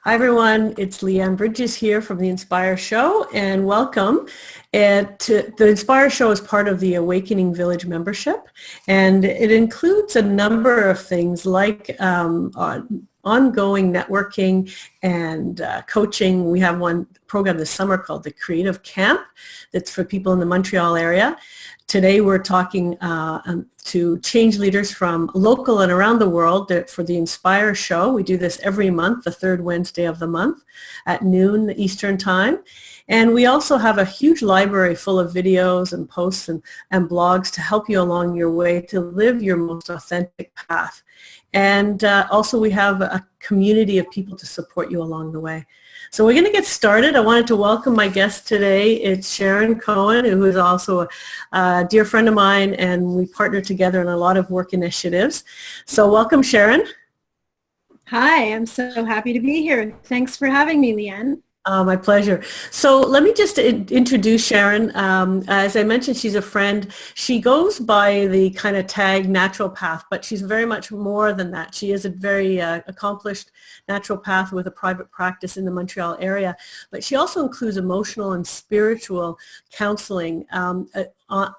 Hi everyone, it's Lianne Bridges here from the Inspire Show and welcome. The Inspire Show is part of the Awakening Village membership and it includes a number of things like ongoing networking and coaching. We have one program this summer called the Creative Camp that's for people in the Montreal area. Today we're talking to change leaders from local and around the world for the Inspire Show. We do this every month, the third Wednesday of the month at noon Eastern Time. And we also have a huge library full of videos and posts and blogs to help you along your way to live your most authentic path. And also we have a community of people to support you along the way. So we're going to get started. I wanted to welcome my guest today. It's Sharon Cohen, who is also a dear friend of mine, and we partner together in a lot of work initiatives. So welcome, Sharon. Hi, I'm so happy to be here. Thanks for having me, Lianne. My pleasure. So let me just introduce Sharon. As I mentioned, she's a friend. She goes by the kind of tag naturopath, but she's very much more than that. She is a very accomplished naturopath with a private practice in the Montreal area, but she also includes emotional and spiritual counseling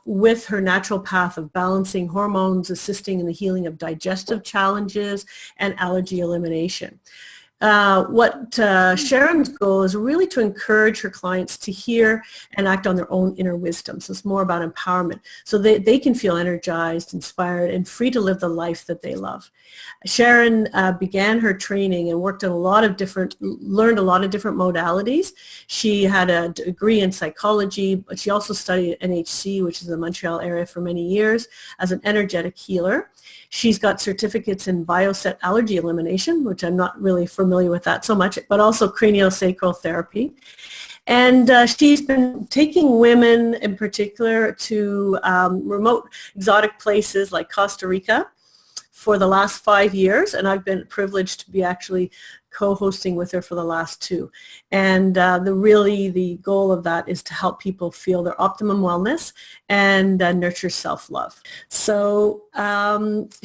with her natural path of balancing hormones, assisting in the healing of digestive challenges, and allergy elimination. Sharon's goal is really to encourage her clients to hear and act on their own inner wisdom. So it's more about empowerment so they can feel energized, inspired, and free to live the life that they love. Sharon began her training and learned a lot of different modalities. She had a degree in psychology, but she also studied at NHC, which is the Montreal area, for many years as an energetic healer. She's got certificates in bioset allergy elimination, which I'm not really familiar with that so much, but also craniosacral therapy. And she's been taking women in particular to remote exotic places like Costa Rica for the last 5 years, and I've been privileged to be actually co-hosting with her for the last 2. And the goal of that is to help people feel their optimum wellness and nurture self-love. So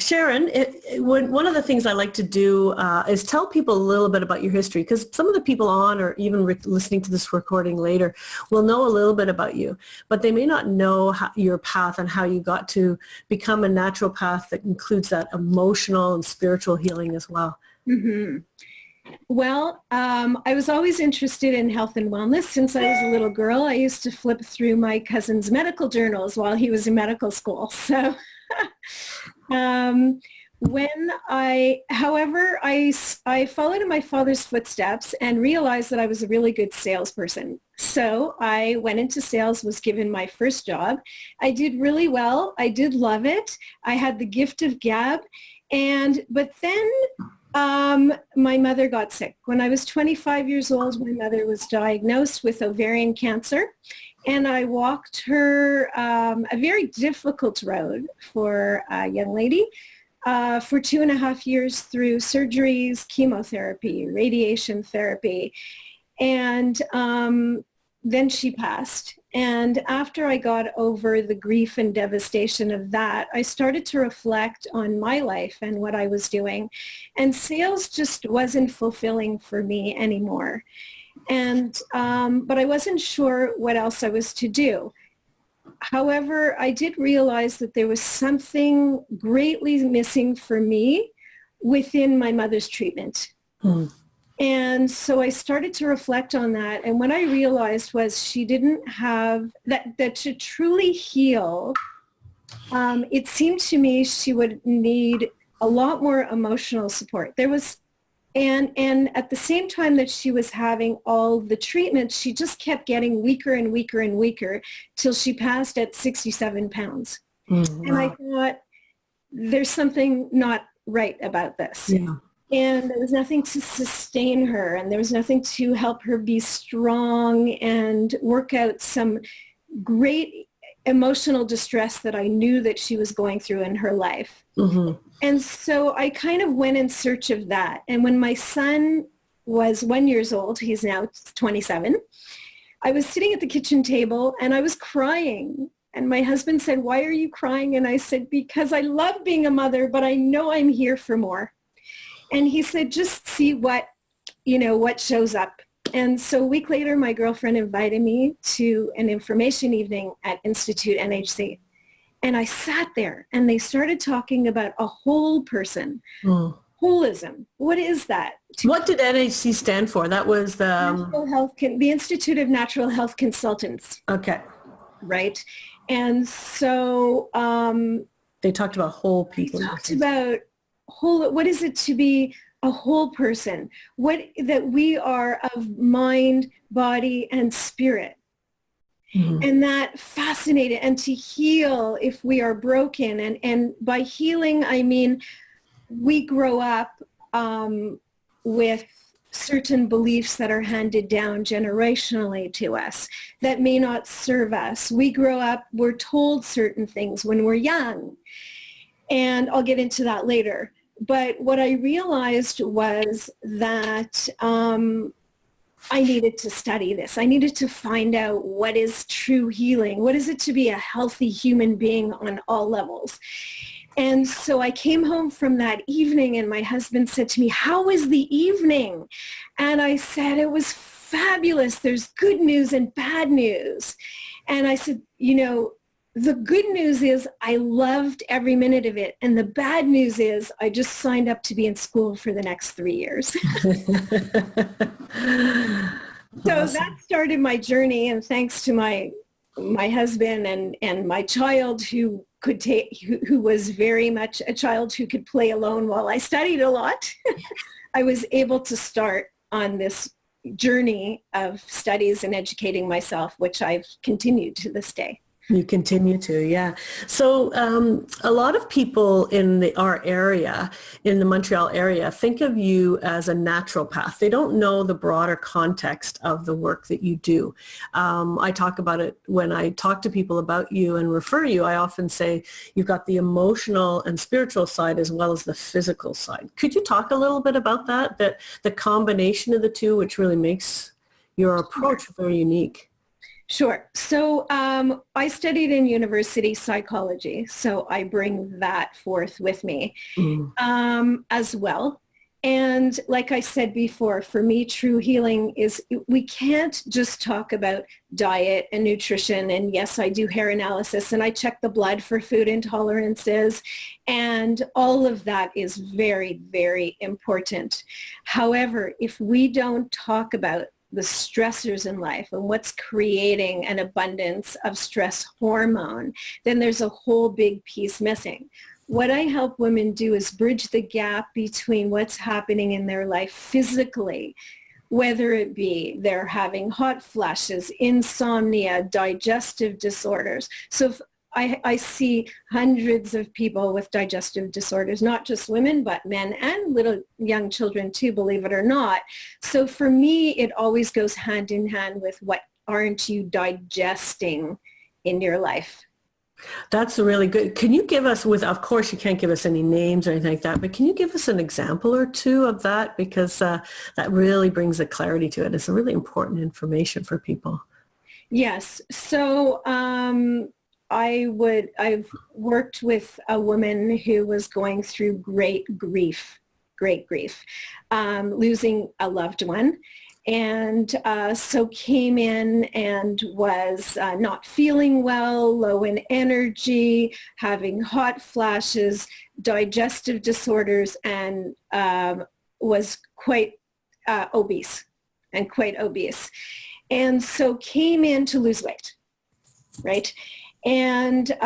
Sharon, one of the things I like to do is tell people a little bit about your history, because some of the people on or even listening to this recording later will know a little bit about you, but they may not know your path and how you got to become a naturopath that includes that emotional and spiritual healing as well. Mm-hmm. Well, I was always interested in health and wellness since I was a little girl. I used to flip through my cousin's medical journals while he was in medical school. So I followed in my father's footsteps and realized that I was a really good salesperson. So I went into sales, was given my first job. I did really well. I did love it. I had the gift of gab. But then my mother got sick. When I was 25 years old, my mother was diagnosed with ovarian cancer, and I walked her a very difficult road for a young lady for 2.5 years through surgeries, chemotherapy, radiation therapy, and then she passed. And after I got over the grief and devastation of that, I started to reflect on my life and what I was doing. And sales just wasn't fulfilling for me anymore. And but I wasn't sure what else I was to do. However, I did realize that there was something greatly missing for me within my mother's treatment. And so I started to reflect on that. And what I realized was she didn't have that to truly heal. It seemed to me she would need a lot more emotional support. And at the same time that she was having all the treatment, she just kept getting weaker and weaker and weaker till she passed at 67 pounds. Mm-hmm. And I thought, there's something not right about this. Yeah. And there was nothing to sustain her, and there was nothing to help her be strong and work out some great emotional distress that I knew that she was going through in her life. Mm-hmm. And so I kind of went in search of that. And when my son was 1 year old, he's now 27, I was sitting at the kitchen table and I was crying. And my husband said, "Why are you crying?" And I said, "Because I love being a mother, but I know I'm here for more." And he said, "Just see what what shows up. And so a week later, my girlfriend invited me to an information evening at Institute NHC. And I sat there and they started talking about a whole person, holism. What is that? What did NHC stand for? That was the Institute of Natural Health Consultants. Okay. Right. And so they talked about whole people. They talked about what is it to be a whole person? That we are of mind, body, and spirit. Mm-hmm. And that fascinated, and to heal if we are broken. And by healing, I mean, we grow up with certain beliefs that are handed down generationally to us that may not serve us. We grow up, we're told certain things when we're young. And I'll get into that later. But what I realized was that I needed to study this. I needed to find out what is true healing. What is it to be a healthy human being on all levels? And so I came home from that evening and my husband said to me, "How was the evening?" And I said, "It was fabulous. There's good news and bad news." And I said, the good news is I loved every minute of it. And the bad news is I just signed up to be in school for the next 3 years. So that started my journey. And thanks to my husband and my child who was very much a child who could play alone while I studied a lot, I was able to start on this journey of studies and educating myself, which I've continued to this day. You continue to, yeah. So a lot of people in our area, in the Montreal area, think of you as a naturopath. They don't know the broader context of the work that you do. I talk about it when I talk to people about you and refer you. I often say you've got the emotional and spiritual side as well as the physical side. Could you talk a little bit about that the combination of the two, which really makes your approach very unique? Sure. So I studied in university psychology, so I bring that forth with me as well. And like I said before, for me, true healing is we can't just talk about diet and nutrition. And yes, I do hair analysis and I check the blood for food intolerances. And all of that is very, very important. However, if we don't talk about the stressors in life and what's creating an abundance of stress hormone, then there's a whole big piece missing. What I help women do is bridge the gap between what's happening in their life physically, whether it be they're having hot flashes, insomnia, digestive disorders. So if I see hundreds of people with digestive disorders, not just women, but men and little young children too, believe it or not. So for me, it always goes hand in hand with what aren't you digesting in your life? That's really good. Can you give us, of course you can't give us any names or anything like that, but can you give us an example or two of that? Because that really brings a clarity to it. It's a really important information for people. Yes. So I've worked with a woman who was going through great grief, losing a loved one. And so came in and was not feeling well, low in energy, having hot flashes, digestive disorders, and was quite obese. And so came in to lose weight, right? And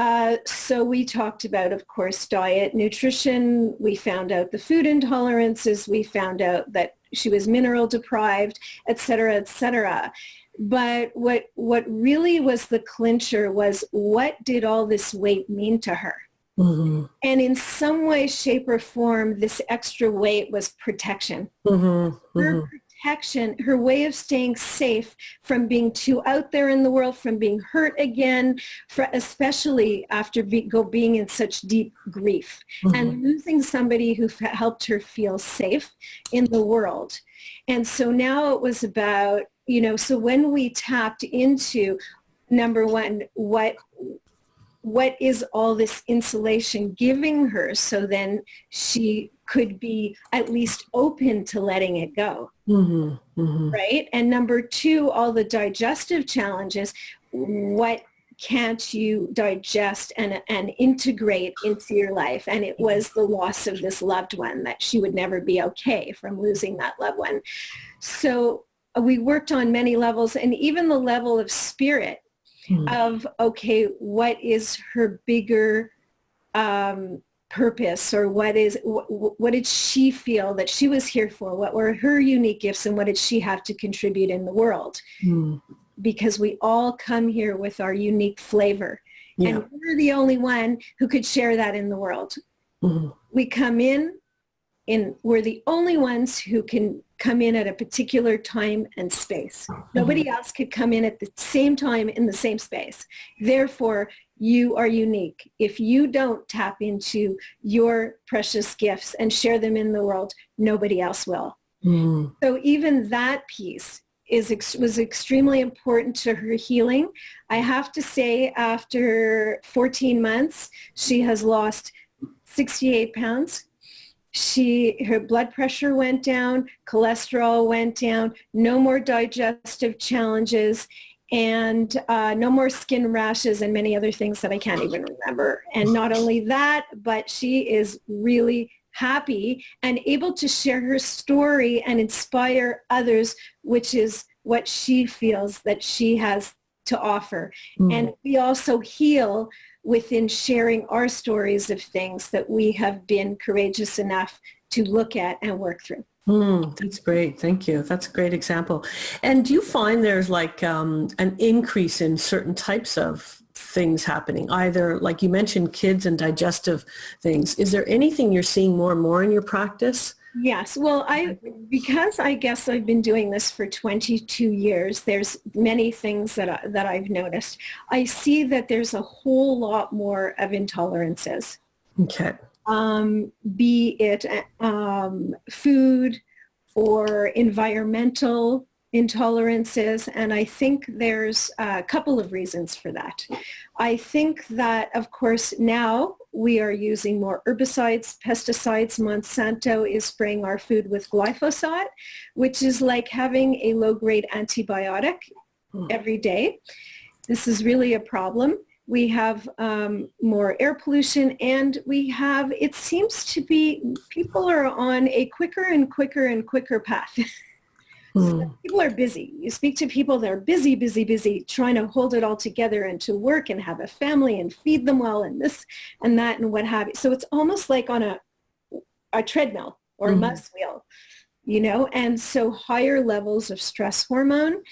so we talked about, of course, diet, nutrition. We found out the food intolerances. We found out that she was mineral deprived, et cetera, et cetera. But what really was the clincher was, what did all this weight mean to her? Mm-hmm. And in some way, shape, or form, this extra weight was protection. Mm-hmm. Her protection, her way of staying safe from being too out there in the world, from being hurt again, especially after being in such deep grief, and losing somebody who helped her feel safe in the world. And so now it was about, so when we tapped into, number one, what what is all this insulation giving her, so then she could be at least open to letting it go. Right? And number two, all the digestive challenges, what can't you digest and integrate into your life? And it was the loss of this loved one, that she would never be okay from losing that loved one. So we worked on many levels, and even the level of spirit of, okay, what is her bigger purpose, or what did she feel that she was here for? What were her unique gifts, and what did she have to contribute in the world? Because we all come here with our unique flavor, and we're the only one who could share that in the world. We come in, and we're the only ones who can come in at a particular time and space. Nobody else could come in at the same time in the same space. Therefore, you are unique. If you don't tap into your precious gifts and share them in the world, nobody else will. So even that piece was extremely important to her healing. I have to say, after 14 months, she has lost 68 pounds. Her blood pressure went down, cholesterol went down, no more digestive challenges, and no more skin rashes and many other things that I can't even remember. And not only that, but she is really happy and able to share her story and inspire others, which is what she feels that she has to offer. And we also heal within sharing our stories of things that we have been courageous enough to look at and work through. That's great. Thank you. That's a great example. And do you find there's like an increase in certain types of things happening, either like you mentioned kids and digestive things? Is there anything you're seeing more and more in your practice? Yes. Well, because I guess I've been doing this for 22 years, there's many things that I've noticed. I see that there's a whole lot more of intolerances. Okay. Be it food or environmental intolerances. And I think there's a couple of reasons for that. I think that, of course, now we are using more herbicides, pesticides. Monsanto is spraying our food with glyphosate, which is like having a low-grade antibiotic every day. This is really a problem. We have more air pollution, and it seems to be, people are on a quicker and quicker and quicker path. So people are busy. You speak to people, they're busy, busy, busy, trying to hold it all together and to work and have a family and feed them well and this and that and what have you. So it's almost like on a treadmill or a mus wheel, and so higher levels of stress hormone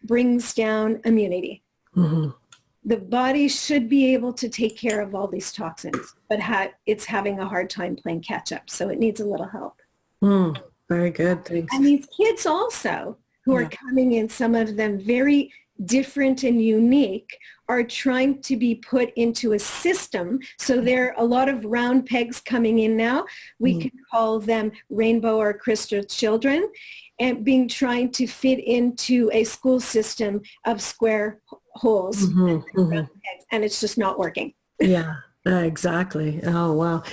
brings down immunity. The body should be able to take care of all these toxins, but it's having a hard time playing catch up. So it needs a little help. Very good. Thanks. And these kids also, who are coming in, some of them very different and unique, are trying to be put into a system. So there are a lot of round pegs coming in now. We can call them rainbow or crystal children, and trying to fit into a school system of square holes and round pegs, and it's just not working. Yeah. Exactly. Oh, wow.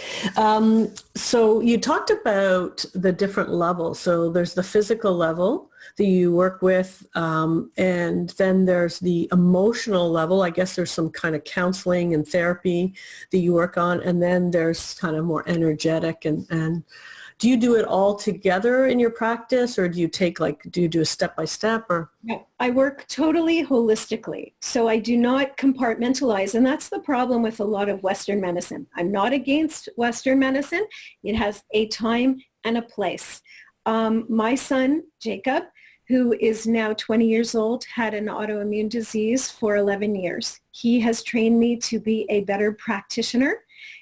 So you talked about the different levels. So there's the physical level that you work with, and then there's the emotional level. I guess there's some kind of counseling and therapy that you work on, and then there's kind of more energetic. And do you do it all together in your practice, or do you do a step-by-step? Or? No, I work totally holistically. So I do not compartmentalize. And that's the problem with a lot of Western medicine. I'm not against Western medicine. It has a time and a place. My son, Jacob, who is now 20 years old, had an autoimmune disease for 11 years. He has trained me to be a better practitioner,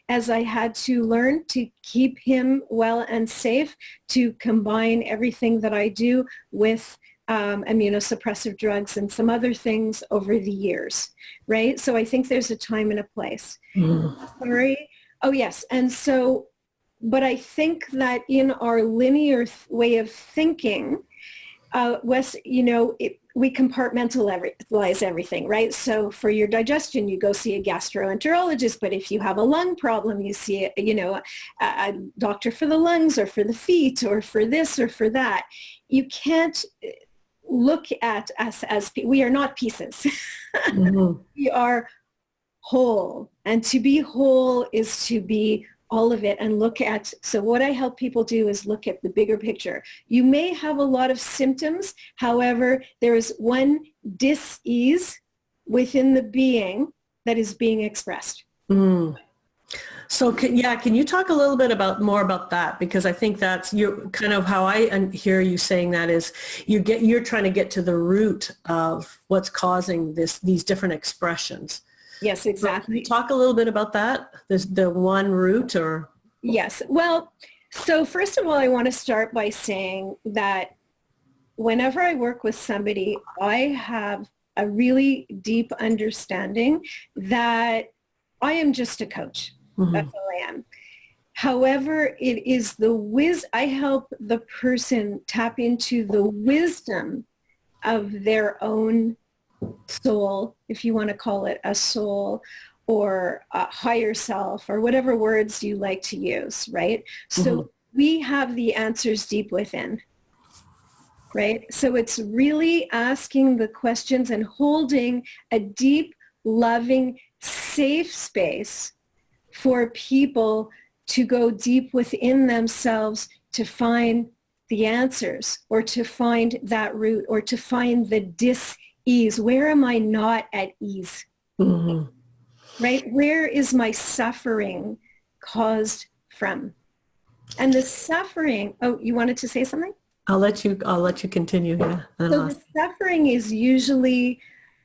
as I had to learn to keep him well and safe, to combine everything that I do with immunosuppressive drugs and some other things over the years, right? So I think there's a time and a place. Sorry. Oh, yes. And so, but I think that in our linear way of thinking, Wes, we compartmentalize everything, right? So for your digestion, you go see a gastroenterologist, but if you have a lung problem, you see, a doctor for the lungs or for the feet or for this or for that. You can't look at us as, we are not pieces. Mm-hmm. We are whole. And to be whole is to be all of it and look at, so what I help people do is look at the bigger picture. You may have a lot of symptoms. However, there is one dis-ease within the being that is being expressed. Mm. So can you talk a little bit more about that? Because I think that's kind of how I hear you saying that is you're trying to get to the root of what's causing these different expressions. Yes, exactly. So can you talk a little bit about that? The one root or? Yes. Well, so first of all, I want to start by saying that whenever I work with somebody, I have a really deep understanding that I am just a coach. Mm-hmm. That's all I am. However, it is I help the person tap into the wisdom of their own soul, if you want to call it a soul, or a higher self, or whatever words you like to use, right? Mm-hmm. So we have the answers deep within, right? So it's really asking the questions and holding a deep, loving, safe space for people to go deep within themselves to find the answers, or to find that root, or to find the dis-ease. Where am I not at ease? Mm-hmm. Right? Where is my suffering caused from? And the suffering, you wanted to say something? I'll let you continue. Yeah. So the suffering is usually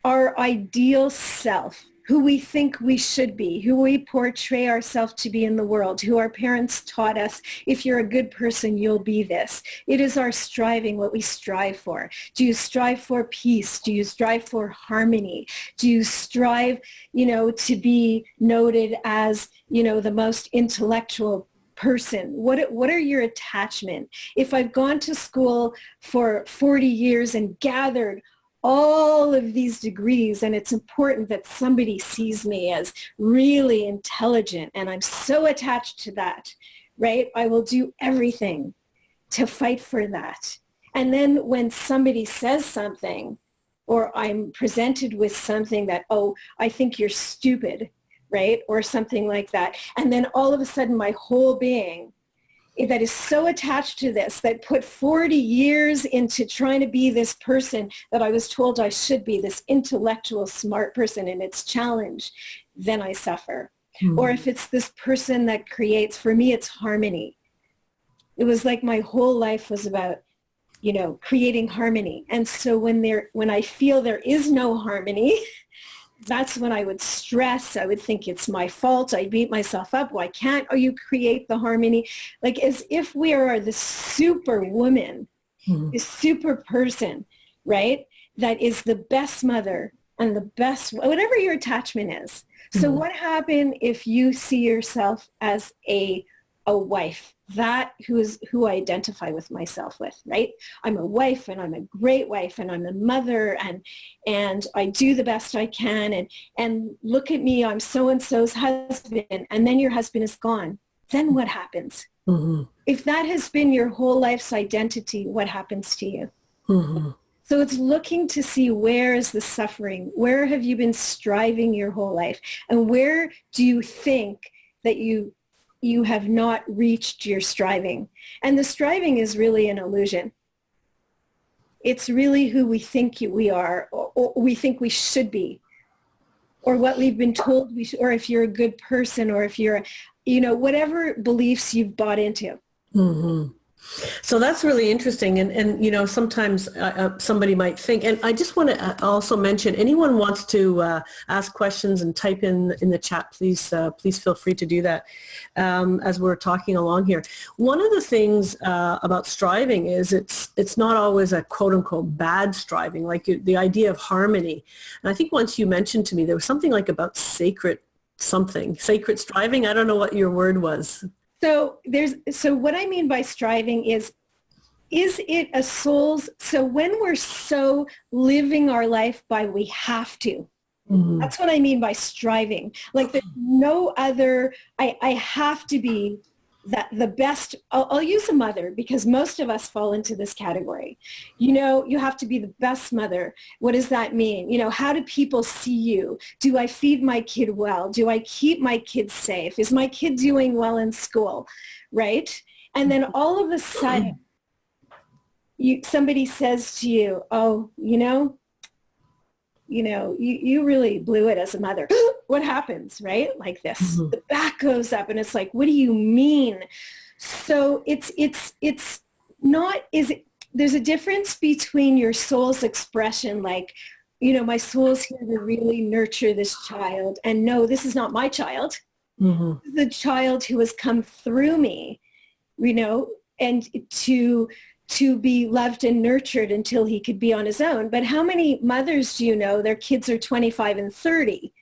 our ideal self, who we think we should be, who we portray ourselves to be in the world, who our parents taught us, if you're a good person, you'll be this. It is our striving, what we strive for. Do you strive for peace? Do you strive for harmony? Do you strive, to be noted as, the most intellectual person? What are your attachment? If I've gone to school for 40 years and gathered all of these degrees, and it's important that somebody sees me as really intelligent, and I'm so attached to that, right? I will do everything to fight for that. And then when somebody says something, or I'm presented with something that, I think you're stupid, right? Or something like that. And then all of a sudden my whole being that is so attached to this, that put 40 years into trying to be this person that I was told I should be, this intellectual, smart person, and it's challenged, then I suffer. Mm-hmm. Or if it's this person that creates, for me, it's harmony. It was like my whole life was about, creating harmony. And so when I feel there is no harmony, that's when I would stress. I would think it's my fault. I beat myself up. Why can't you create the harmony? Like as if we are the super woman, the super person, right? That is the best mother and the best, whatever your attachment is. So what happened if you see yourself as a wife? That who I identify with myself with, right? I'm a wife, and I'm a great wife, and I'm a mother, and I do the best I can, and look at me, I'm so-and-so's husband, and then your husband is gone. Then what happens? Mm-hmm. If that has been your whole life's identity, what happens to you? Mm-hmm. So it's looking to see, where is the suffering? Where have you been striving your whole life? And where do you think that you have not reached your striving? And the striving is really an illusion. It's really who we think we are, or we think we should be, or what we've been told we should, or if you're a good person, or if you're, whatever beliefs you've bought into. Mm-hmm. So that's really interesting. And sometimes somebody might think, and I just want to also mention, anyone wants to ask questions and type in the chat, please feel free to do that as we're talking along here. One of the things about striving is it's not always a quote unquote bad striving, like the idea of harmony. And I think once you mentioned to me, there was something like about sacred striving. I don't know what your word was. So what I mean by striving is is it a soul's, so when we're so living our life by we have to, that's what I mean by striving. Like there's no other, I have to be that the best, I'll use a mother because most of us fall into this category. You know, you have to be the best mother. What does that mean? You know, how do people see you? Do I feed my kid well? Do I keep my kid safe? Is my kid doing well in school? Right? And then all of a sudden, somebody says to you, oh, you really blew it as a mother. What happens, right? Like this, the back goes up and it's like, what do you mean? So it's not, there's a difference between your soul's expression, like, my soul's here to really nurture this child. And no, this is not my child. This is the child who has come through me, and to be loved and nurtured until he could be on his own. But how many mothers do you know, their kids are 25 and 30,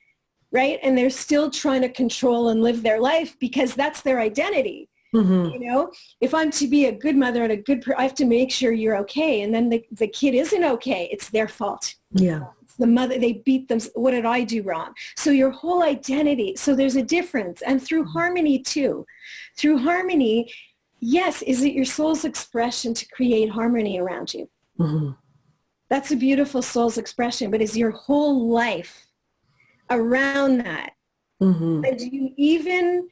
right? And they're still trying to control and live their life because that's their identity. If I'm to be a good mother and I have to make sure you're okay. And then the kid isn't okay. It's their fault. Yeah. It's the mother, they beat them. What did I do wrong? So your whole identity. So there's a difference. And through harmony too. Through harmony, yes, is it your soul's expression to create harmony around you? That's a beautiful soul's expression, but is your whole life around that? And do you even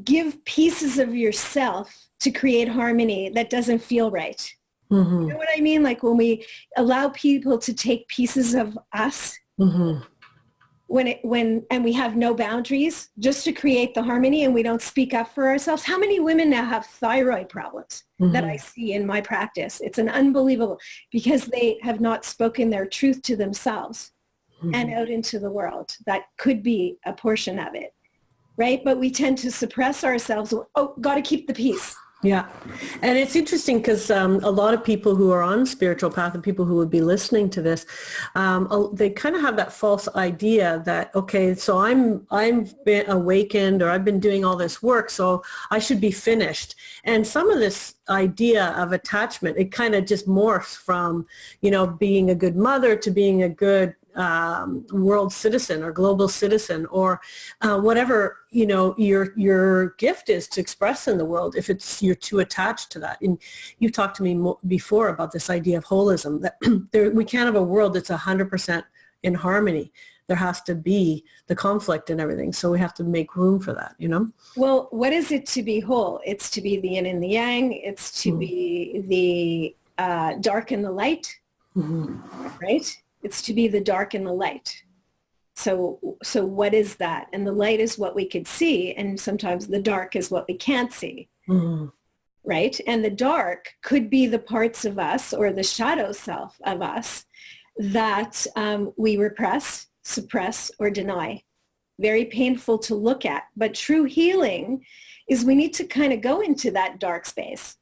give pieces of yourself to create harmony that doesn't feel right? You know what I mean? Like when we allow people to take pieces of us, and we have no boundaries just to create the harmony and we don't speak up for ourselves. How many women now have thyroid problems that I see in my practice? It's an unbelievable, because they have not spoken their truth to themselves and out into the world. That could be a portion of it, right? But we tend to suppress ourselves. Oh, got to keep the peace. Yeah. And it's interesting because a lot of people who are on spiritual path and people who would be listening to this, they kind of have that false idea that, okay, so I've been awakened or I've been doing all this work, so I should be finished. And some of this idea of attachment, it kind of just morphs from, being a good mother to being a good world citizen or global citizen or whatever your gift is to express in the world, if you're too attached to that. And you talked to me before about this idea of holism, that we can't have a world that's 100% in harmony. There has to be the conflict and everything, so we have to make room for that. Well, what is it to be whole? It's to be the yin and the yang. It's to be the dark and the light, right? It's to be the dark and the light. So what is that? And the light is what we could see. And sometimes the dark is what we can't see. Right? And the dark could be the parts of us or the shadow self of us that we repress, suppress, or deny. Very painful to look at. But true healing is we need to kind of go into that dark space.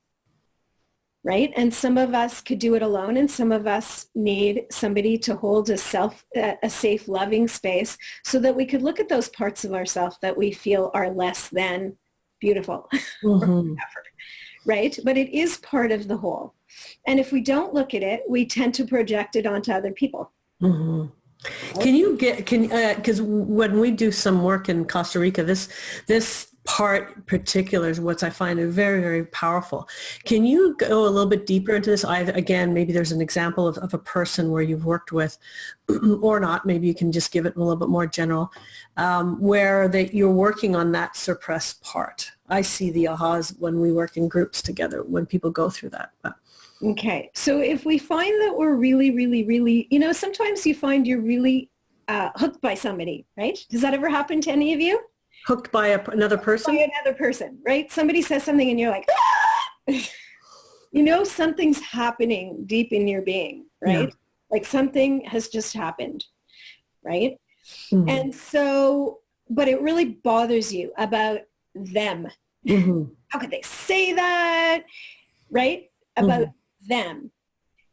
Right? And some of us could do it alone, and some of us need somebody to hold a safe, loving space so that we could look at those parts of ourselves that we feel are less than beautiful, or whatever, right? But it is part of the whole. And if we don't look at it, we tend to project it onto other people. Because when we do some work in Costa Rica, this part in particular is what I find very, very powerful. Can you go a little bit deeper into this? Either, again, maybe there's an example of a person where you've worked with or not. Maybe you can just give it a little bit more general, where you're working on that suppressed part. I see the ahas when we work in groups together, when people go through that. Okay. So if we find that we're really, really, really, sometimes you find you're really hooked by somebody, right? Does that ever happen to any of you? Hooked by another person? By another person, right? Somebody says something and you're like, something's happening deep in your being, right? Yeah. Like something has just happened, right? And so, but it really bothers you about them. How could they say that, right? About them.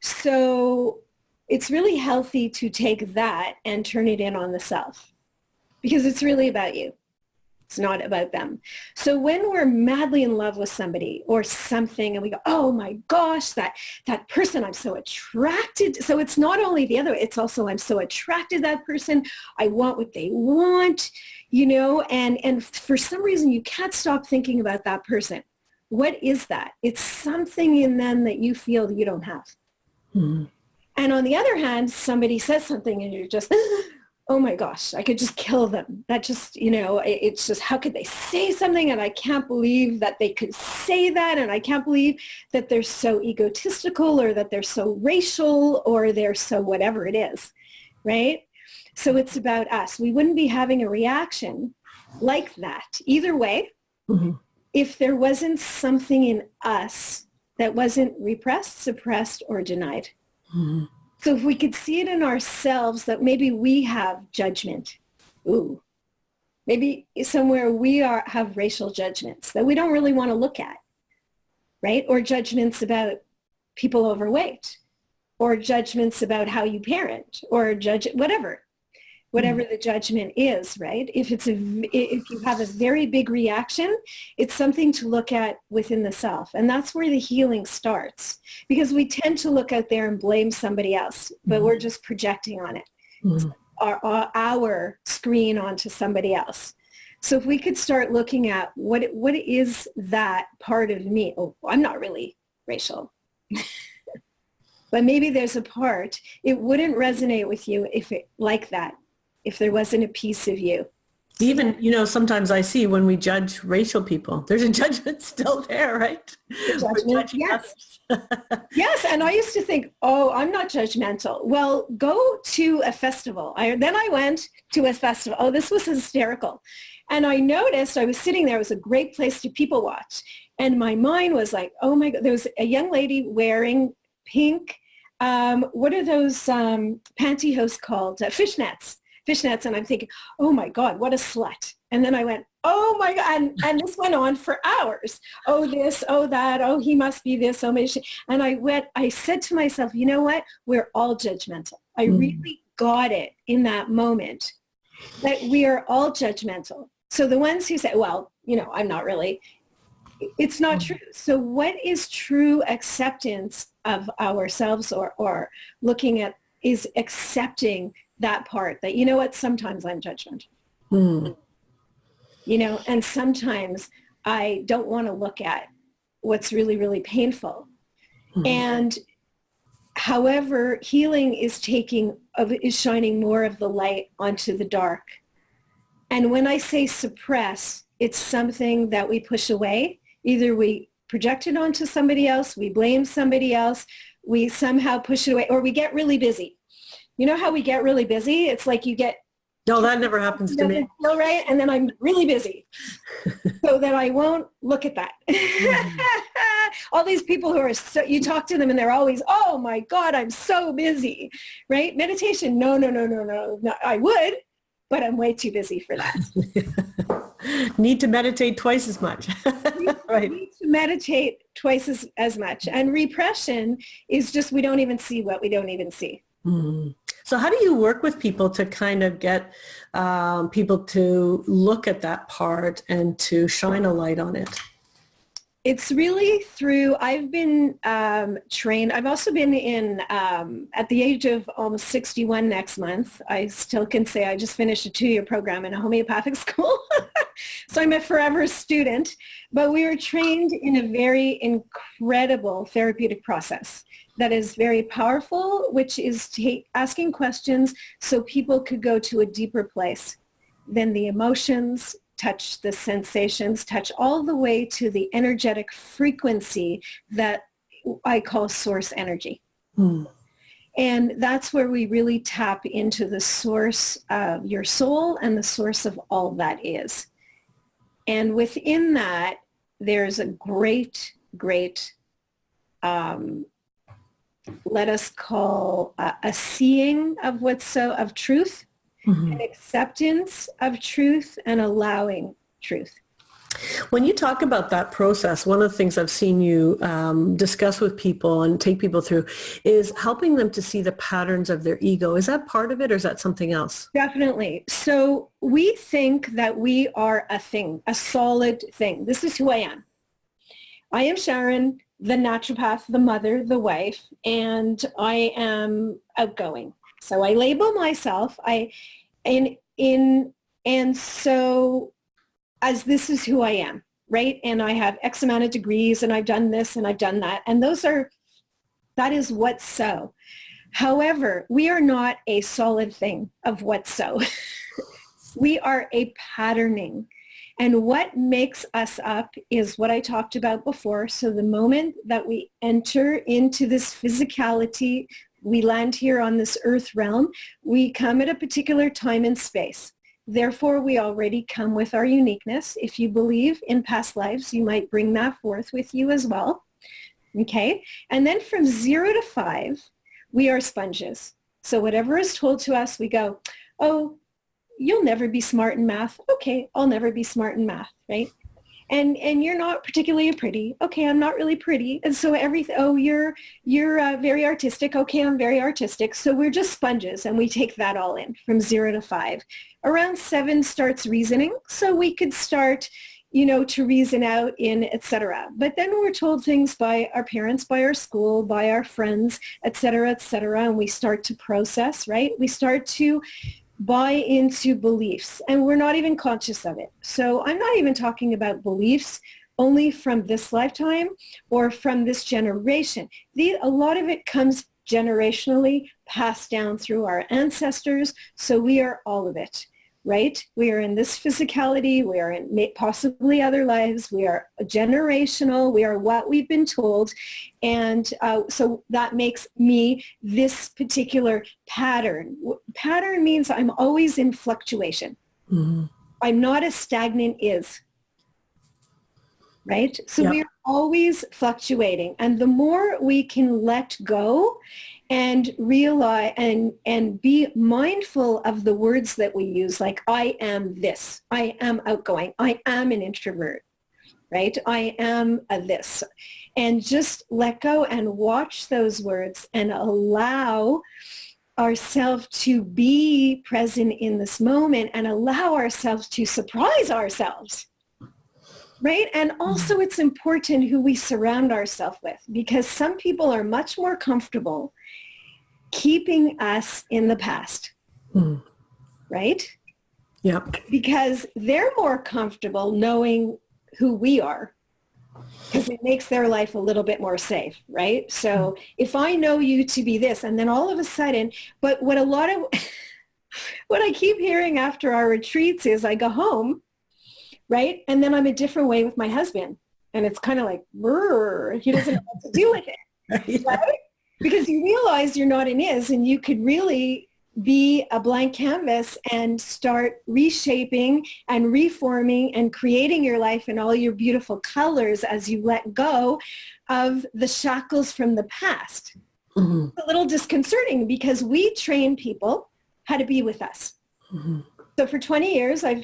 So it's really healthy to take that and turn it in on the self, because it's really about you. It's not about them. So when we're madly in love with somebody or something and we go, oh my gosh, that person, I'm so attracted. So it's not only the other, it's also I'm so attracted to that person. I want what they want, and for some reason you can't stop thinking about that person. What is that? It's something in them that you feel that you don't have. Mm-hmm. And on the other hand, somebody says something and you're just, oh my gosh, I could just kill them. That just, it's just, how could they say something? And I can't believe that they could say that. And I can't believe that they're so egotistical or that they're so racial or they're so whatever it is, right? So it's about us. We wouldn't be having a reaction like that either way, mm-hmm. if there wasn't something in us that wasn't repressed, suppressed, or denied. Mm-hmm. So if we could see it in ourselves that maybe we have judgment, maybe somewhere we have racial judgments that we don't really want to look at, right? Or judgments about people overweight, or judgments about how you parent, or whatever the judgment is, right? If you have a very big reaction, it's something to look at within the self. And that's where the healing starts, because we tend to look out there and blame somebody else, but we're just projecting on it, our screen onto somebody else. So if we could start looking at what is that part of me? Oh, I'm not really racial. But maybe there's a part, it wouldn't resonate with you if there wasn't a piece of you. Even, sometimes I see when we judge racial people, there's a judgment still there, right? Judgment, yes. Yes, and I used to think, I'm not judgmental. Well, go to a festival. Then I went to a festival. Oh, this was hysterical. And I noticed I was sitting there. It was a great place to people watch. And my mind was like, oh my God, there was a young lady wearing pink, what are those pantyhose called? Fishnets. And I'm thinking, oh my God, what a slut. And then I went, oh my God, and this went on for hours. Oh this, oh that, oh he must be this, oh maybe she. And I said to myself, you know what? We're all judgmental. I really got it in that moment that we are all judgmental. So the ones who say, well, I'm not really, it's not true. So what is true acceptance of ourselves or looking at is accepting that part that, what, sometimes I'm judgmental, and sometimes I don't want to look at what's really, really painful. And however, healing is shining more of the light onto the dark. And when I say suppress, it's something that we push away. Either we project it onto somebody else, we blame somebody else, we somehow push it away, or we get really busy. You know how we get really busy? It's like you get... No, that never happens to me. Feel right, and then I'm really busy. So that I won't look at that. All these people who are you talk to them and they're always, oh my God, I'm so busy, right? Meditation, no. I would, but I'm way too busy for that. Need to meditate twice as much. Right. Need to meditate twice as much. And repression is just, we don't even see what we don't even see. Mm-hmm. So how do you work with people to kind of get people to look at that part and to shine a light on it? It's really through, I've been trained. I've also been in, at the age of almost 61 next month, I still can say I just finished a 2-year program in a homeopathic school. So I'm a forever student. But we were trained in a very incredible therapeutic process that is very powerful, which is asking questions so people could go to a deeper place than the emotions, touch the sensations, touch all the way to the energetic frequency that I call source energy. And that's where we really tap into the source of your soul and the source of all that is. And within that, there's a great, let us call a seeing of of truth, an acceptance of truth, and allowing truth. When you talk about that process, one of the things I've seen you discuss with people and take people through is helping them to see the patterns of their ego. Is that part of it, or is that something else? Definitely. So we think that we are a thing, a solid thing. This is who I am. I am Sharon, the naturopath, the mother, the wife, and I am outgoing. So I label myself. And so as this is who I am, right? And I have X amount of degrees, and I've done this and I've done that. And that is what's so. However, we are not a solid thing of what's so. We are a patterning. And what makes us up is what I talked about before. So the moment that we enter into this physicality, we land here on this earth realm, we come at a particular time and space. Therefore, we already come with our uniqueness. If you believe in past lives, you might bring that forth with you as well. Okay? And then from 0 to 5, we are sponges. So whatever is told to us, we go, oh, you'll never be smart in math. Okay, I'll never be smart in math, right? And you're not particularly pretty. Okay, I'm not really pretty. And so everything, oh, you're very artistic. Okay, I'm very artistic. So we're just sponges, and we take that all in from 0 to 5. Around 7 starts reasoning. So we could start, to reason out in et cetera. But then we're told things by our parents, by our school, by our friends, et cetera, and we start to process, right? We start to buy into beliefs, and we're not even conscious of it. So I'm not even talking about beliefs only from this lifetime or from this generation. A lot of it comes generationally, passed down through our ancestors. So we are all of it, right? We are in this physicality. We are in possibly other lives. We are generational. We are what we've been told. And so that makes me this particular pattern. Pattern means I'm always in fluctuation. Mm-hmm. I'm not a stagnant is. Right? So Yep. we are always fluctuating. And the more we can let go and realize and be mindful of the words that we use, like I am this, I am outgoing, I am an introvert, right? I am a this. And just let go and watch those words and allow ourselves to be present in this moment and allow ourselves to surprise ourselves. Right? And also it's important who we surround ourselves with, because some people are much more comfortable keeping us in the past. Mm. Right? Yep. Because they're more comfortable knowing who we are, because it makes their life a little bit more safe, right? So if I know you to be this, and then all of a sudden, but what I keep hearing after our retreats is I go home, right? And then I'm a different way with my husband. And it's kind of like, he doesn't know what to do with it, right? Because you realize you're not in his, and you could really be a blank canvas and start reshaping and reforming and creating your life in all your beautiful colors as you let go of the shackles from the past. Mm-hmm. It's a little disconcerting because we train people how to be with us. Mm-hmm. So for 20 years, I've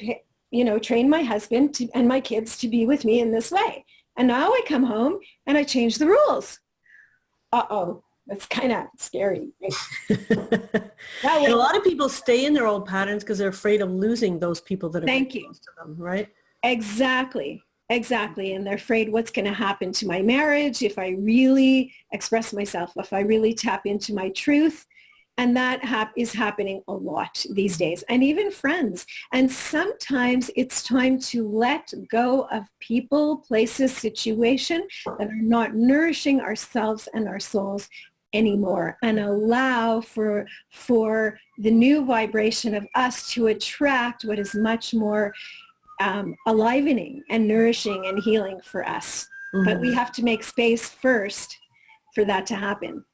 train my husband and my kids to be with me in this way. And now I come home and I change the rules. Uh-oh, that's kind of scary. And a lot of people stay in their old patterns because they're afraid of losing those people that are close to them, right? Exactly. And they're afraid what's going to happen to my marriage if I really express myself, if I really tap into my truth. And that is happening a lot these days, and even friends. And sometimes it's time to let go of people, places, situation that are not nourishing ourselves and our souls anymore, and allow for the new vibration of us to attract what is much more alivening and nourishing and healing for us. Mm-hmm. But we have to make space first for that to happen.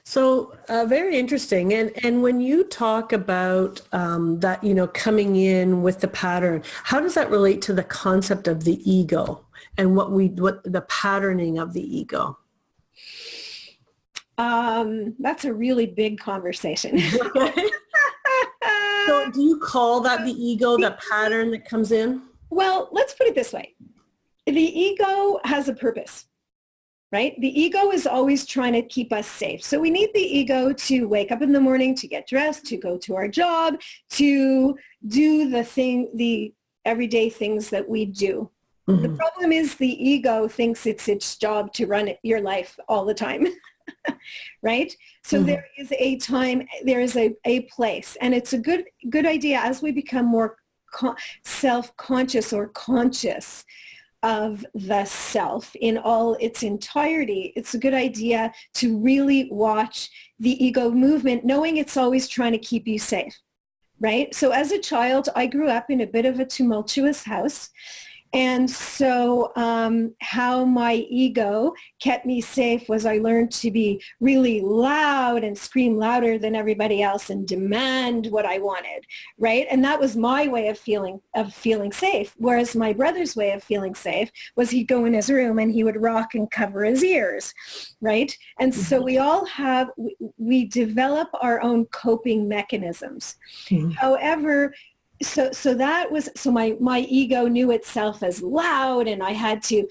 So very interesting. And when you talk about that, coming in with the pattern, how does that relate to the concept of the ego and what the patterning of the ego? That's a really big conversation. So do you call that the ego, that pattern that comes in? Well, let's put it this way. The ego has a purpose, right? The ego is always trying to keep us safe. So we need the ego to wake up in the morning, to get dressed, to go to our job, to do the everyday things that we do. Mm-hmm. The problem is the ego thinks it's its job to run your life all the time, right? So mm-hmm. There is a time, there is a place, and it's a good idea as we become more self-conscious or conscious of the self in all its entirety. It's a good idea to really watch the ego movement, knowing it's always trying to keep you safe, right? So as a child, I grew up in a bit of a tumultuous house. And so how my ego kept me safe was I learned to be really loud and scream louder than everybody else and demand what I wanted, right? And that was my way of feeling safe. Whereas my brother's way of feeling safe was he'd go in his room and he would rock and cover his ears, right? And mm-hmm. So we all we develop our own coping mechanisms. Mm-hmm. However, so my ego knew itself as loud, and I had to,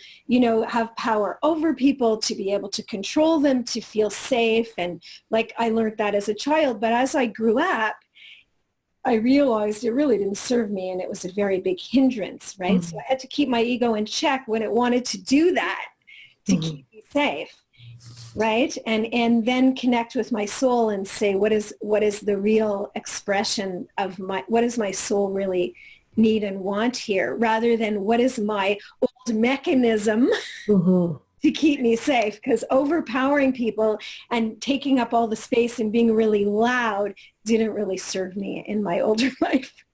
have power over people to be able to control them, to feel safe. And like I learned that as a child. But as I grew up, I realized it really didn't serve me, and it was a very big hindrance, right? Mm-hmm. So I had to keep my ego in check when it wanted to do that to mm-hmm. keep me safe. Right. And then connect with my soul and say, what is the real expression of what does my soul really need and want here, rather than what is my old mechanism mm-hmm. to keep me safe? Because overpowering people and taking up all the space and being really loud didn't really serve me in my older life.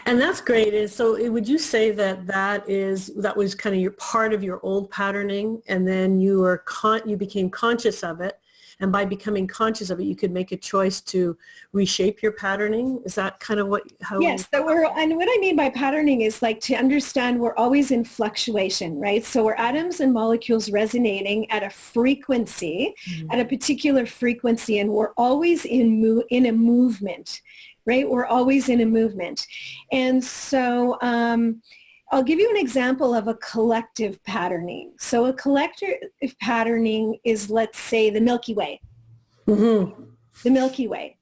And that's great. So would you say that was kind of your part of your old patterning, and then you became conscious of it, and by becoming conscious of it, you could make a choice to reshape your patterning? Is that kind of how? Yes. And what I mean by patterning is like to understand we're always in fluctuation, right? So we're atoms and molecules resonating at a frequency, mm-hmm. at a particular frequency, and we're always in a movement. Right? We're always in a movement. And so I'll give you an example of a collective patterning. So a collective patterning is, let's say, the Milky Way. Mm-hmm. The Milky Way.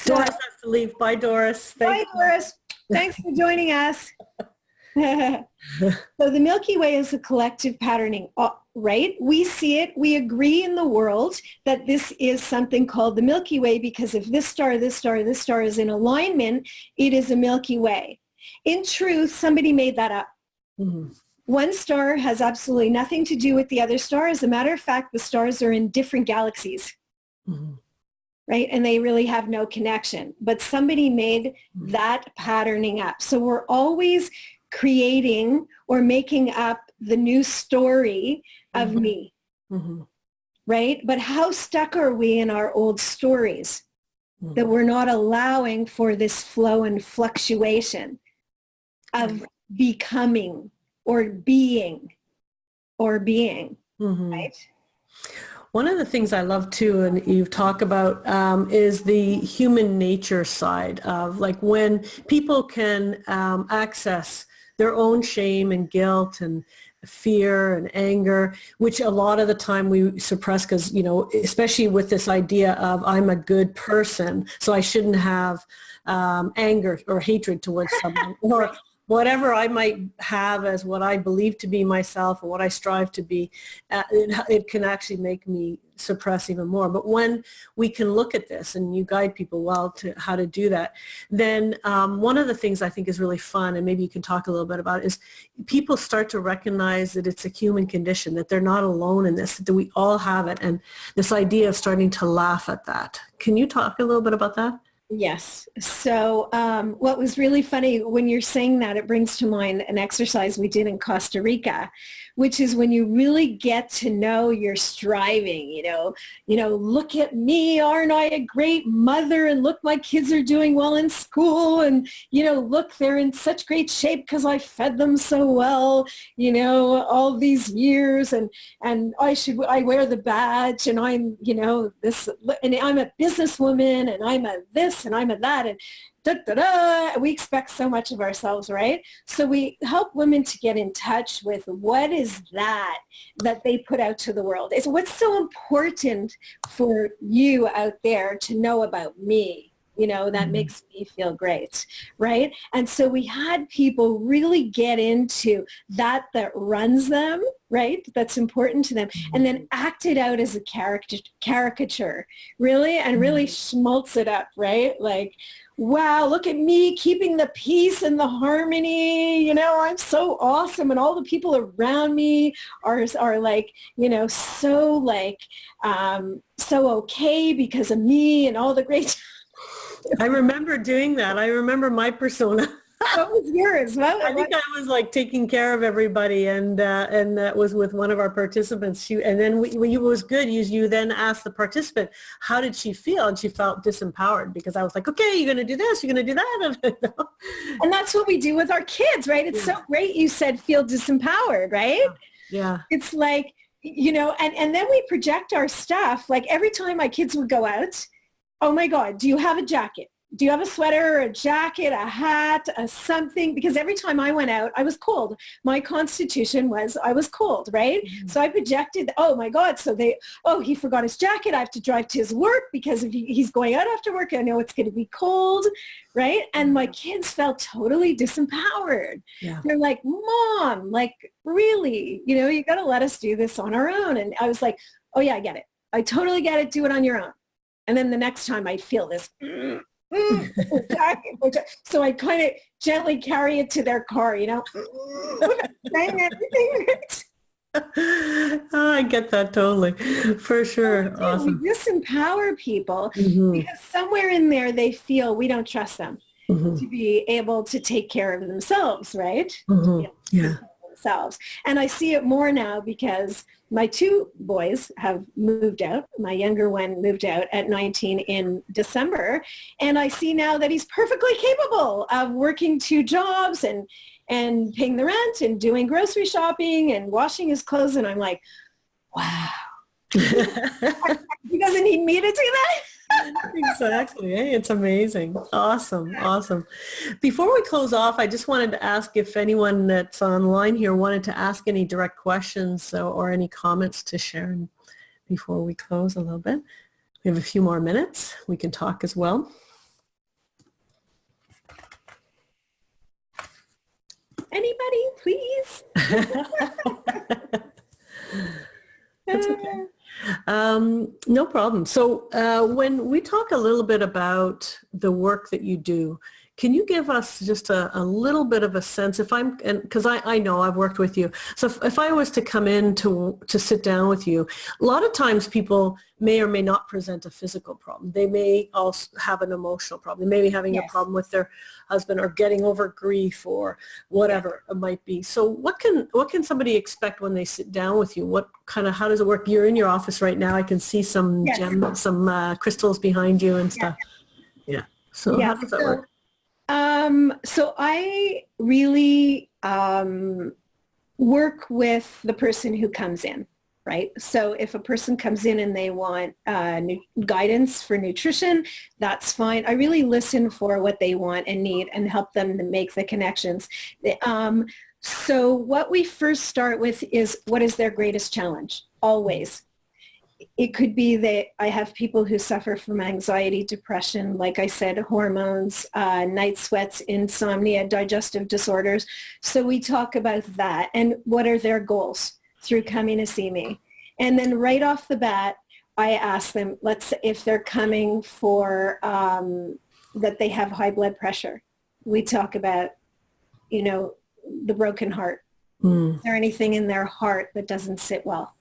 Doris has to leave. Bye, Doris. Bye, Doris. Thanks for joining us. So the Milky Way is a collective patterning, right? We see it. We agree in the world that this is something called the Milky Way, because if this star is in alignment, it is a Milky Way. In truth, somebody made that up. Mm-hmm. One star has absolutely nothing to do with the other star. As a matter of fact, the stars are in different galaxies. Mm-hmm. Right? And they really have no connection. But somebody made that patterning up. So we're always creating or making up the new story of mm-hmm. me, mm-hmm. right? But how stuck are we in our old stories mm-hmm. that we're not allowing for this flow and fluctuation of becoming or being, mm-hmm. right? One of the things I love too, and you've talked about, is the human nature side of like when people can access their own shame and guilt and fear and anger, which a lot of the time we suppress because, especially with this idea of I'm a good person, so I shouldn't have anger or hatred towards someone or whatever I might have as what I believe to be myself or what I strive to be, it can actually make me suppress even more. But when we can look at this and you guide people well to how to do that, then one of the things I think is really fun, and maybe you can talk a little bit about it, is people start to recognize that it's a human condition, that they're not alone in this, that we all have it, and this idea of starting to laugh at that. Can you talk a little bit about that? Yes. So what was really funny when you're saying that, it brings to mind an exercise we did in Costa Rica, which is when you really get to know your striving, look at me, aren't I a great mother? And look, my kids are doing well in school. And, look, they're in such great shape because I fed them so well, all these years. And I wear the badge and I'm, this, and I'm a businesswoman and I'm a this this and I'm at that and da, da, da. We expect so much of ourselves, right? So we help women to get in touch with what is that they put out to the world. It's what's so important for you out there to know about me, that makes me feel great, right? And so we had people really get into that runs them, right? That's important to them. And then act it out as a caricature, really, and really schmaltz it up, right? Like, wow, look at me keeping the peace and the harmony. I'm so awesome. And all the people around me are like, so like, so okay because of me and all the great. I remember doing that. I remember my persona. What was yours? I think I was like taking care of everybody, and that was with one of our participants. And then when it was good, you then asked the participant, how did she feel? And she felt disempowered because I was like, okay, you're going to do this, you're going to do that. And that's what we do with our kids, right? It's so great you said feel disempowered, right? Yeah. It's like, and then we project our stuff. Like every time my kids would go out, oh my God, do you have a jacket? Do you have a sweater, a jacket, a hat, a something? Because every time I went out, I was cold. My constitution was I was cold, right? Mm-hmm. So I projected, oh my God, he forgot his jacket. I have to drive to his work because if he's going out after work, I know it's going to be cold, right? And my kids felt totally disempowered. Yeah. They're like, Mom, like really, you got to let us do this on our own. And I was like, oh yeah, I get it. I totally get it. Do it on your own. And then the next time I feel this, so I kind of gently carry it to their car, saying everything. I get that totally, for sure. Awesome. We disempower people because somewhere in there they feel we don't trust them to be able to take care of themselves, right? Yeah. Themselves. And I see it more now because my two boys have moved out. My younger one moved out at 19 in December. And I see now that he's perfectly capable of working 2 jobs and paying the rent and doing grocery shopping and washing his clothes. And I'm like, wow. He doesn't need me to do that. Exactly. Hey, it's amazing. Awesome. Before we close off, I just wanted to ask if anyone that's online here wanted to ask any direct questions or any comments to Sharon before we close a little bit. We have a few more minutes. We can talk as well. Anybody, please? That's okay. No problem. So when we talk a little bit about the work that you do, can you give us just a little bit of a sense because I know I've worked with you. So if I was to come in to sit down with you, a lot of times people may or may not present a physical problem. They may also have an emotional problem. They may be having a problem with their husband or getting over grief or whatever it might be. So what can somebody expect when they sit down with you? How does it work? You're in your office right now. I can see some crystals behind you and stuff. Yeah. So how does that work? So I really work with the person who comes in, right? So if a person comes in and they want guidance for nutrition, that's fine. I really listen for what they want and need and help them to make the connections. So what we first start with is what is their greatest challenge? Always. It could be that I have people who suffer from anxiety, depression, like I said, hormones, night sweats, insomnia, digestive disorders. So we talk about that and what are their goals through coming to see me. And then right off the bat, I ask them, if they're coming for that they have high blood pressure. We talk about, the broken heart. Is there anything in their heart that doesn't sit well?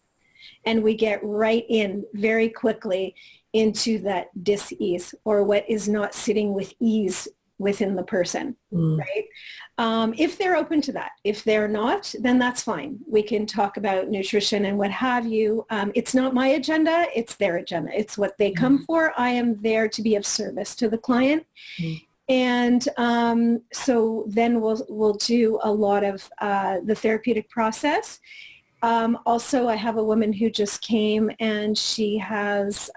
And we get right in very quickly into that dis-ease or what is not sitting with ease within the person, right? If they're open to that. If they're not, then that's fine. We can talk about nutrition and what have you. It's not my agenda. It's their agenda. It's what they come for. I am there to be of service to the client. And so then we'll do a lot of the therapeutic process. Also, I have a woman who just came and she has,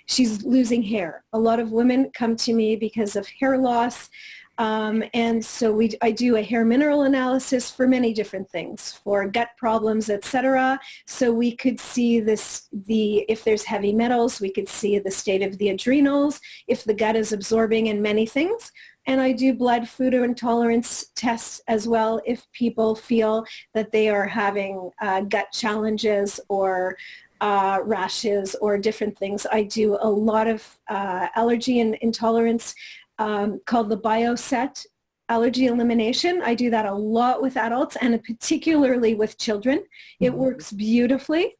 she's losing hair. A lot of women come to me because of hair loss. And so I do a hair mineral analysis for many different things, for gut problems, etc. So we could see if there's heavy metals, we could see the state of the adrenals, if the gut is absorbing in many things. And I do blood food intolerance tests as well if people feel that they are having gut challenges or rashes or different things. I do a lot of allergy and intolerance called the BioSet allergy elimination. I do that a lot with adults and particularly with children. It works beautifully.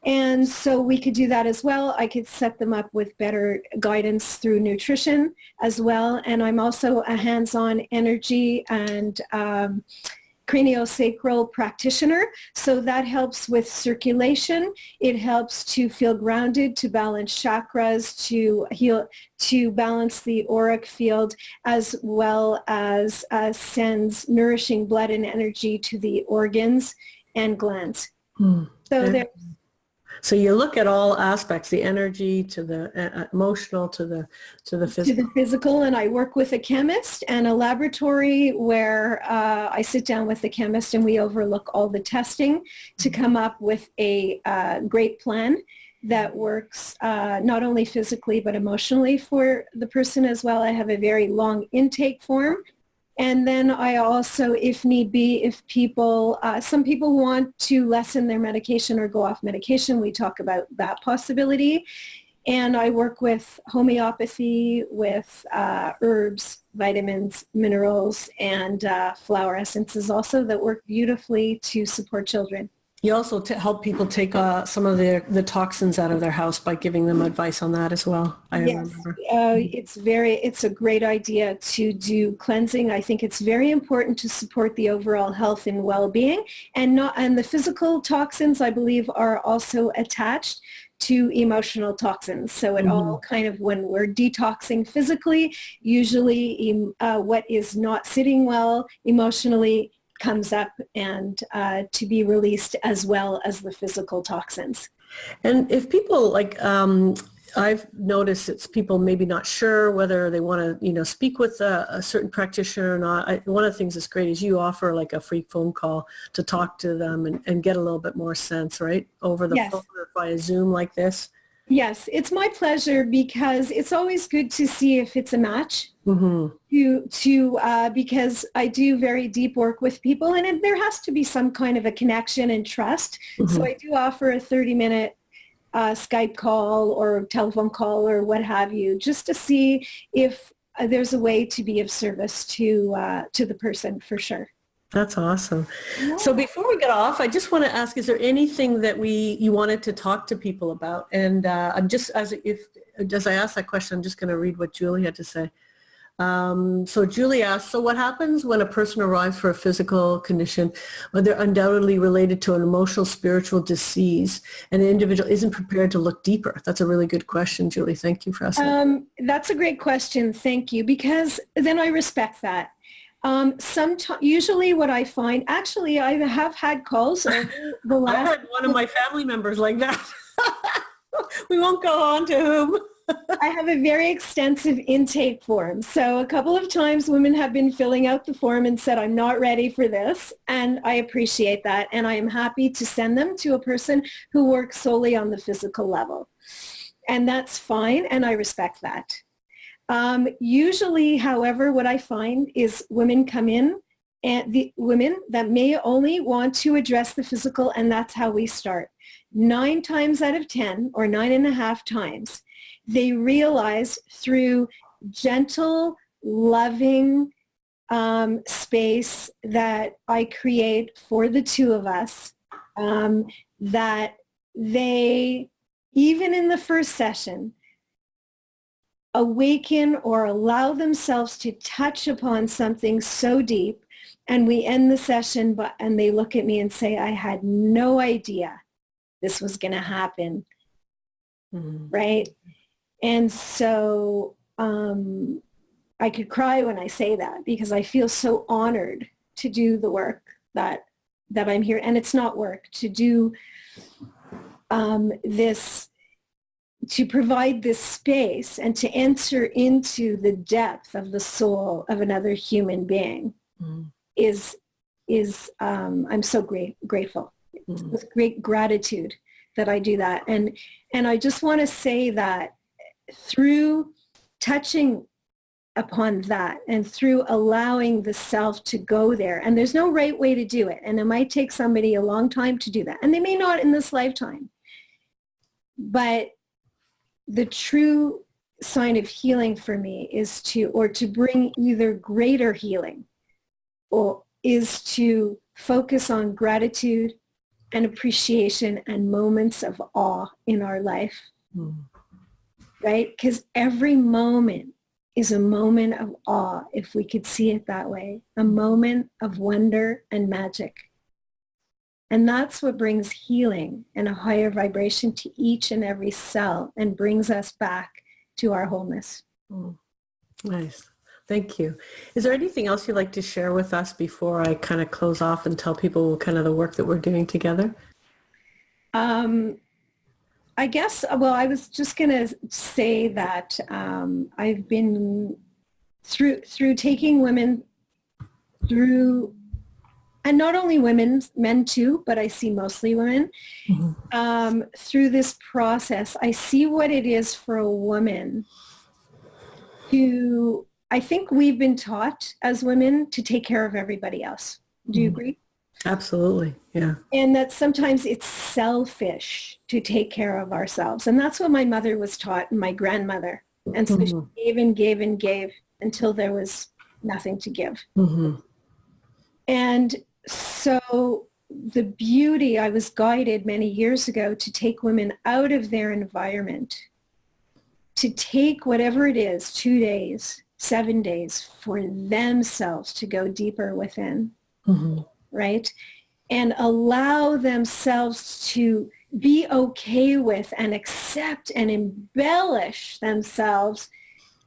And so we could do that as well. I could set them up with better guidance through nutrition as well. And I'm also a hands-on energy and craniosacral practitioner. So that helps with circulation. It helps to feel grounded, to balance chakras, to heal, to balance the auric field, as well as sends nourishing blood and energy to the organs and glands. So there's So you look at all aspects, the energy to the emotional to the physical. To the physical, and I work with a chemist and a laboratory where I sit down with the chemist and we overlook all the testing to come up with a great plan that works not only physically but emotionally for the person as well. I have a very long intake form. And then I also, if need be, if people, some people want to lessen their medication or go off medication, we talk about that possibility. And I work with homeopathy, with herbs, vitamins, minerals, and flower essences also that work beautifully to support children. You also help people take some of the toxins out of their house by giving them advice on that as well. I remember. It's a great idea to do cleansing. I think it's very important to support the overall health and well-being, and the physical toxins, I believe, are also attached to emotional toxins. So it all kind of, when we're detoxing physically, usually what is not sitting well emotionally comes up and to be released, as well as the physical toxins. And if people I've noticed it's people maybe not sure whether they want to, speak with a certain practitioner or not. One of the things that's great is you offer like a free phone call to talk to them and get a little bit more sense, right? Over the phone or via Zoom like this. Yes, it's my pleasure, because it's always good to see if it's a match. Because I do very deep work with people, and there has to be some kind of a connection and trust. So I do offer a 30-minute Skype call or telephone call or what have you, just to see if there's a way to be of service to the person, for sure. That's awesome. Yeah. So before we get off, I just want to ask, is there anything that you wanted to talk to people about? And I'm just, as I ask that question, I'm just going to read what Julie had to say. So Julie asked, so what happens when a person arrives for a physical condition, where they're undoubtedly related to an emotional, spiritual disease, and the individual isn't prepared to look deeper? That's a really good question, Julie. Thank you for asking. That's a great question. Thank you. Because then I respect that. Usually what I find, actually, I have had calls over the last... I had one of my family members like that. We won't go on to whom. I have a very extensive intake form. So a couple of times women have been filling out the form and said, I'm not ready for this. And I appreciate that. And I am happy to send them to a person who works solely on the physical level. And that's fine. And I respect that. Usually, however, what I find is women come in, and the women that may only want to address the physical, and that's how we start. 9 times out of 10, or 9.5 times, they realize through gentle, loving space that I create for the two of us, that they, even in the first session, awaken or allow themselves to touch upon something so deep, and we end the session and they look at me and say, I had no idea this was going to happen. Right? And so I could cry when I say that, because I feel so honored to do the work that that I'm here, and it's not work, to do this, to provide this space and to enter into the depth of the soul of another human being is I'm so grateful, with great gratitude that I do that. And I just want to say that through touching upon that and through allowing the self to go there, and there's no right way to do it, and it might take somebody a long time to do that, and they may not in this lifetime, but the true sign of healing for me is to bring either greater healing, or is to focus on gratitude and appreciation and moments of awe in our life, right? Because every moment is a moment of awe, if we could see it that way, a moment of wonder and magic. And that's what brings healing and a higher vibration to each and every cell and brings us back to our wholeness. Nice. Thank you. Is there anything else you'd like to share with us before I kind of close off and tell people kind of the work that we're doing together? I guess, well, I was just going to say that I've been through taking women through, and not only women, men too, but I see mostly women, through this process. I see what it is for a woman to, I think we've been taught as women to take care of everybody else. Do you agree? Absolutely. Yeah. And that sometimes it's selfish to take care of ourselves. And that's what my mother was taught and my grandmother. And so she gave and gave and gave until there was nothing to give. And so the beauty, I was guided many years ago to take women out of their environment, to take whatever it is, 2 days, 7 days, for themselves to go deeper within. Right? And allow themselves to be okay with and accept and embellish themselves,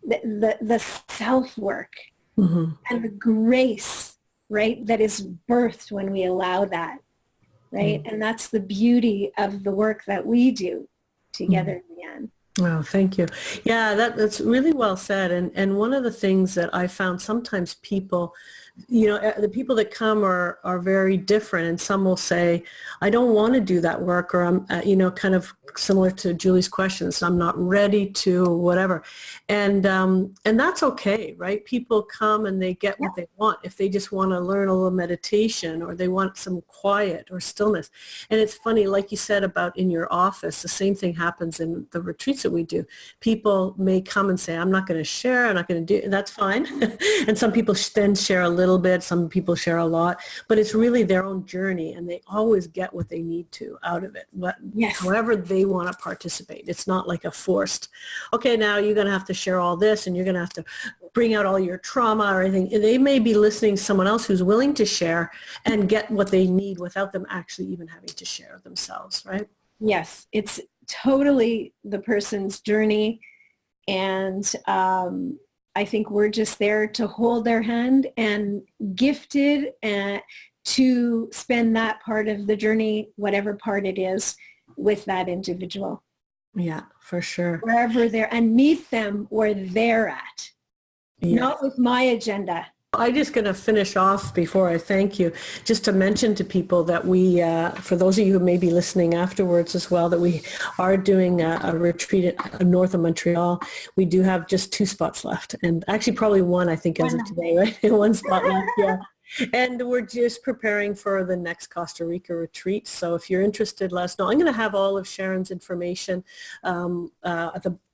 the self-work and the grace, right, that is birthed when we allow that, right? And that's the beauty of the work that we do together, Lianne. Oh, thank you. Yeah, that's really well said. And one of the things that I found, sometimes people, you know, the people that come are very different, and some will say, I don't want to do that work, or I'm, you know, kind of similar to Julie's questions, I'm not ready to, whatever. And that's okay, right? People come and they get what they want. If they just want to learn a little meditation, or they want some quiet or stillness. And it's funny, like you said about in your office, the same thing happens in the retreats that we do. People may come and say, I'm not going to share, I'm not going to do, and that's fine. And some people then share a little bit, some people share a lot, but it's really their own journey, and they always get what they need to out of it. However they want to participate. It's not like a forced, okay, now you're going to have to share all this, and you're going to have to bring out all your trauma or anything. They may be listening to someone else who's willing to share and get what they need without them actually even having to share themselves, right? Yes, it's totally the person's journey, and I think we're just there to hold their hand, and gifted to spend that part of the journey, whatever part it is, with that individual. Yeah, for sure. Wherever they're, and meet them where they're at, not with my agenda. I'm just going to finish off before I thank you, just to mention to people that we, for those of you who may be listening afterwards as well, that we are doing a retreat north of Montreal. We do have just 2 spots left, and actually probably one, I think, as of today, right? 1 spot left, yeah. And we're just preparing for the next Costa Rica retreat. So if you're interested, let us know. I'm going to have all of Sharon's information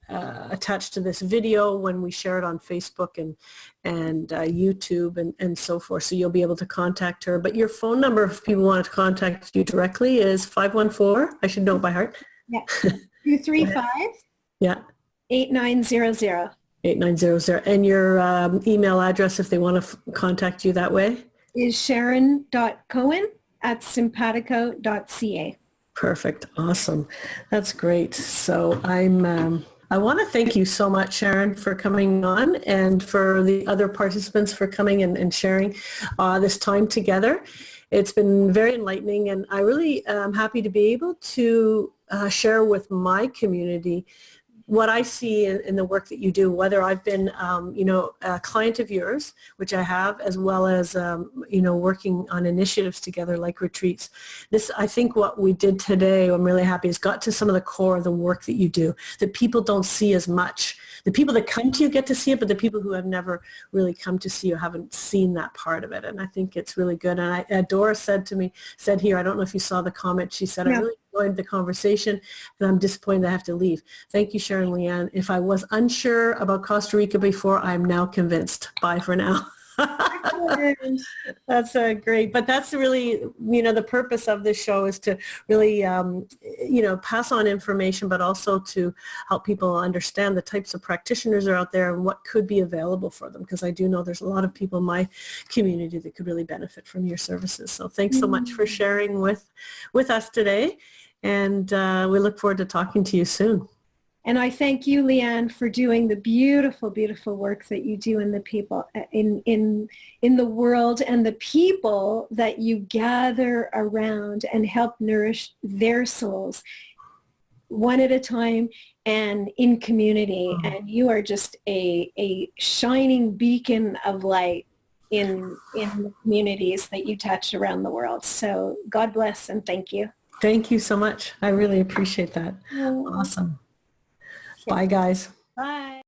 attached to this video when we share it on Facebook and YouTube and so forth. So you'll be able to contact her. But your phone number, if people want to contact you directly, is 514. I should know it by heart. Yeah. 235. Yeah. 8900. 8900. And your email address, if they want to contact you that way, is sharon.cohen@simpatico.ca. Perfect. Awesome. That's great. So I'm I want to thank you so much, Sharon, for coming on, and for the other participants for coming and sharing this time together. It's been very enlightening, and I really am happy to be able to share with my community what I see in the work that you do, whether I've been, a client of yours, which I have, as well as, working on initiatives together like retreats. This, I think what we did today, I'm really happy, is got to some of the core of the work that you do, that people don't see as much. The people that come to you get to see it, but the people who have never really come to see you haven't seen that part of it. And I think it's really good. And Dora said here, I don't know if you saw the comment, she said, I really enjoyed the conversation, and I'm disappointed I have to leave. Thank you, Sharon, Lianne. If I was unsure about Costa Rica before, I'm now convinced. Bye for now. That's great. But that's really, the purpose of this show is to really, pass on information, but also to help people understand the types of practitioners are out there and what could be available for them. Because I do know there's a lot of people in my community that could really benefit from your services. So thanks so much for sharing with us today. And we look forward to talking to you soon. And I thank you, Lianne, for doing the beautiful, beautiful work that you do in the people in the world, and the people that you gather around and help nourish their souls one at a time and in community. And you are just a shining beacon of light in the communities that you touch around the world. So God bless and thank you. Thank you so much. I really appreciate that. Awesome. Bye, guys. Bye.